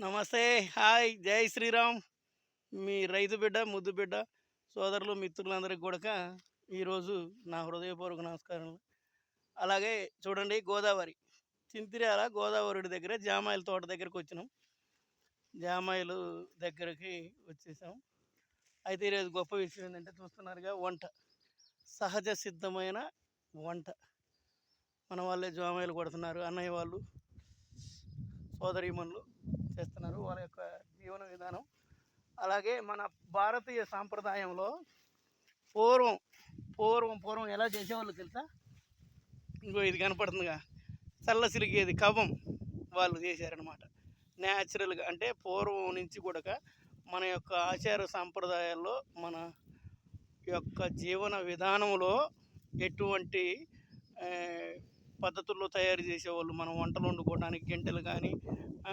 నమస్తే. హాయ్. జై శ్రీరామ్. మీ రైతు బిడ్డ, ముద్దు బిడ్డ, సోదరులు, మిత్రులందరికి కూడాక ఈరోజు నా హృదయపూర్వక నమస్కారాలు. అలాగే చూడండి గోదావరి. చింతిర్యాల గోదావరి దగ్గర జామాయిల తోట దగ్గరకొచ్చినాం. జామాయిలు దగ్గరికి వచ్చేసాం. అయితే ఈరోజు గొప్ప విషయం ఏంటంటే చూస్తున్నారుగా వంట. సహజ సిద్ధమైన వంట. మన వాళ్ళే జామాయిలు కొడుతున్నారు. అన్నయ్య వాళ్ళు, సోదరీమణులు చేస్తున్నారు వాళ్ళ యొక్క జీవన విధానం. అలాగే మన భారతీయ సాంప్రదాయంలో పూర్వం పూర్వం పూర్వం ఎలా చేసేవాళ్ళు తెలుసా? ఇంకో ఇది కనపడుతుందిగా, చల్ల సిరిగేది కవం వాళ్ళు చేశారనమాట. న్యాచురల్గా అంటే పూర్వం నుంచి కూడా మన యొక్క ఆచార సాంప్రదాయాల్లో మన యొక్క జీవన విధానంలో ఎటువంటి ఆ, పద్ధతుల్లో తయారు చేసేవాళ్ళు. మనం వంటలు వండుకోవడానికి గంటెలు కానీ